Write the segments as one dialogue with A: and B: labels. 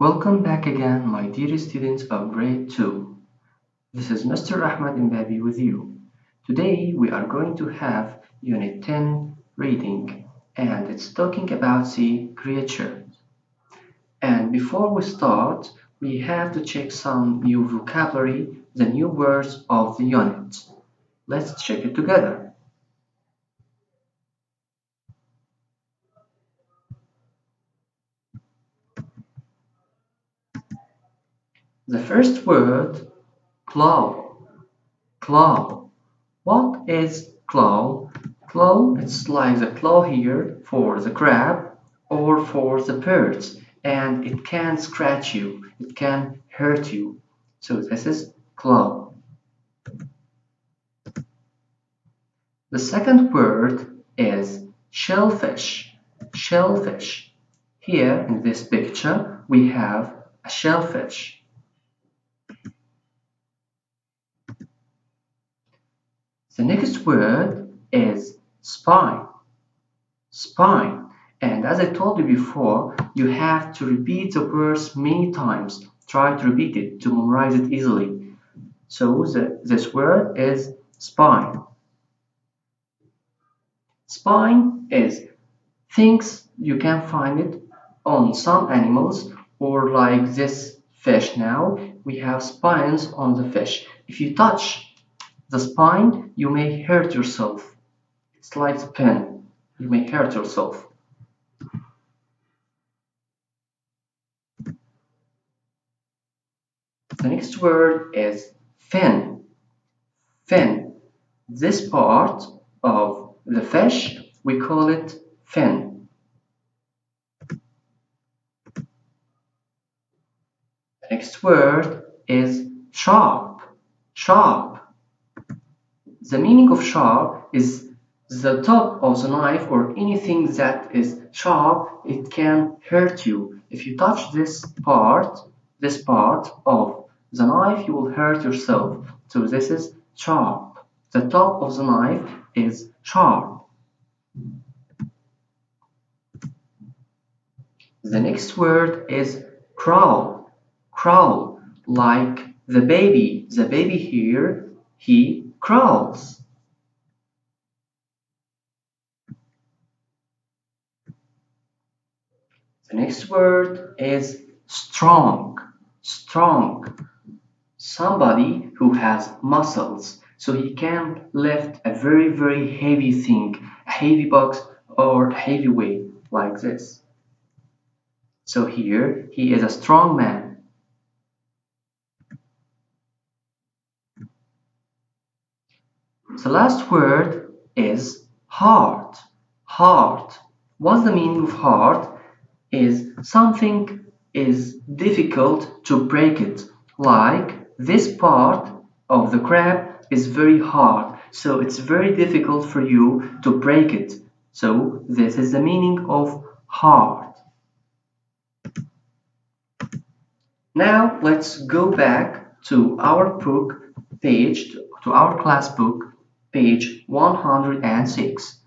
A: Welcome back again, my dear students of grade 2. This is Mr. Ahmed Mbabi with you. Today we are going to have Unit 10 reading, and it's talking about sea creatures. And before we start, we have to check some new vocabulary, the new words of the unit. Let's check it together. The first word, claw. Claw. What is claw? Claw, it's like the claw here for the crab or for the birds, and it can scratch you, it can hurt you. So this is claw. The second word is shellfish. Shellfish. Here in this picture we have a shellfish. The next word is spine. Spine. And as I told you before, you have to repeat the words many times. Try to repeat it to memorize it easily. So this word is spine. Spine is things you can find it on some animals, or like this fish now, we have spines on the fish. If you touch the spine, you may hurt yourself. It's like a pin. You may hurt yourself. The next word is fin. Fin. This part of the fish, we call it fin. The next word is sharp. Sharp. The meaning of sharp is the top of the knife or anything that is sharp, it can hurt you. If you touch this part of the knife, you will hurt yourself. So this is sharp. The top of the knife is sharp. The next word is crawl. Crawl, like the baby. The baby here, he crawls. The next word is strong. Strong. Somebody who has muscles, so he can lift a very, very heavy thing, a heavy box or a heavy weight, like this. So here, he is a strong man. The last word is heart. Heart. What's the meaning of heart? Is something is difficult to break it, like this part of the crab is very hard, so it's very difficult for you to break it. So this is the meaning of heart. Now let's go back to our book page, to our class book, page 106,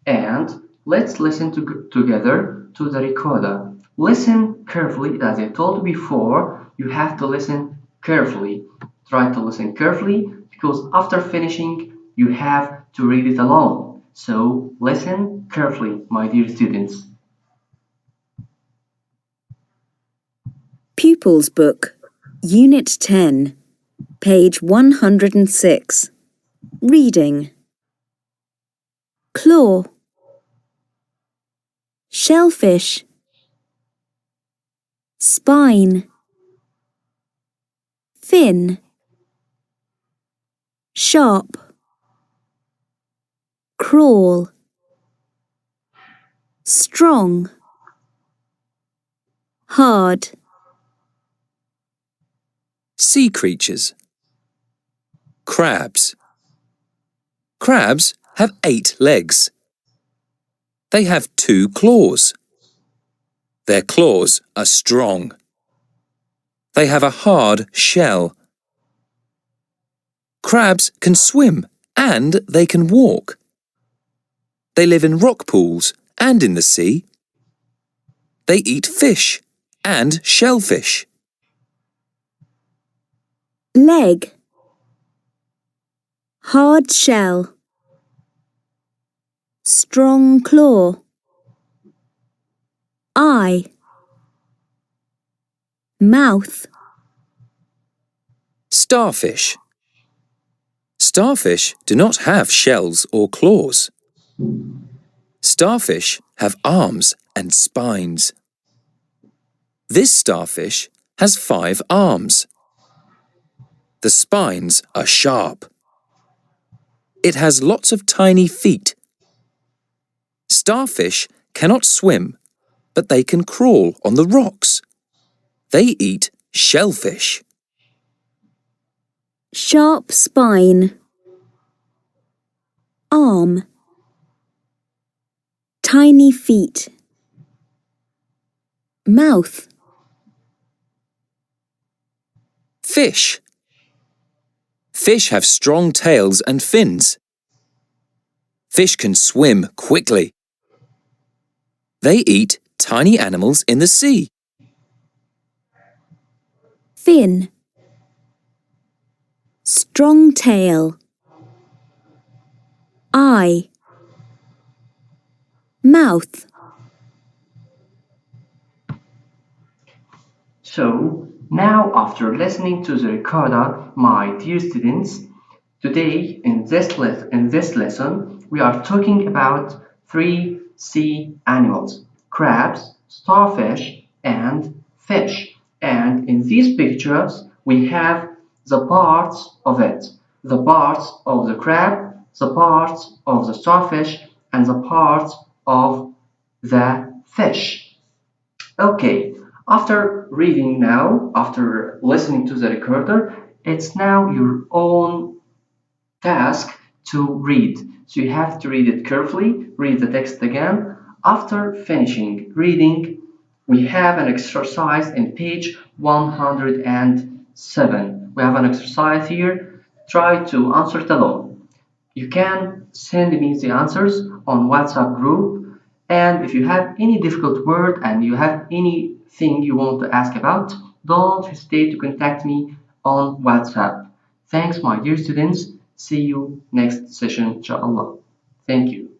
A: and let's listen together to the recorder. Listen carefully. As I told you before, you have to listen carefully. Try to listen carefully because after finishing, you have to read it alone. So listen carefully, my dear students.
B: Pupils Book, Unit 10, page 106. Reading. Claw. Shellfish. Spine. Fin. Sharp. Crawl. Strong. Hard.
C: Sea creatures. Crabs. Crabs have 8 legs. They have 2 claws. Their claws are strong. They have a hard shell. Crabs can swim and they can walk. They live in rock pools and in the sea. They eat fish and shellfish.
B: leg, hard shell, strong claw, eye, mouth,
C: Starfish. Starfish do not have shells or claws. Starfish have arms and spines. This starfish has 5 arms. The spines are sharp. It has lots of tiny feet. Starfish cannot swim, but they can crawl on the rocks. They eat shellfish.
B: sharp spine, arm, tiny feet, mouth,
C: Fish. Fish have strong tails and fins. Fish can swim quickly. They eat tiny animals in the sea.
B: fin, strong tail, eye, mouth.
A: So, now after listening to the recorder, my dear students, today in this lesson, we are talking about 3 sea animals: crabs, starfish, and fish. And in these pictures, we have the parts of it, the parts of the crab, the parts of the starfish, and the parts of the fish. Okay, after reading now, after listening to the recorder, it's now your own task to read. So you have to read it carefully, read the text again. After finishing reading, we have an exercise in page 107. We have an exercise here. Try to answer it alone. You can send me the answers on WhatsApp group. And if you have any difficult word and you have anything you want to ask about, don't hesitate to contact me on WhatsApp. Thanks, my dear students. See you next session, inshallah. Thank you.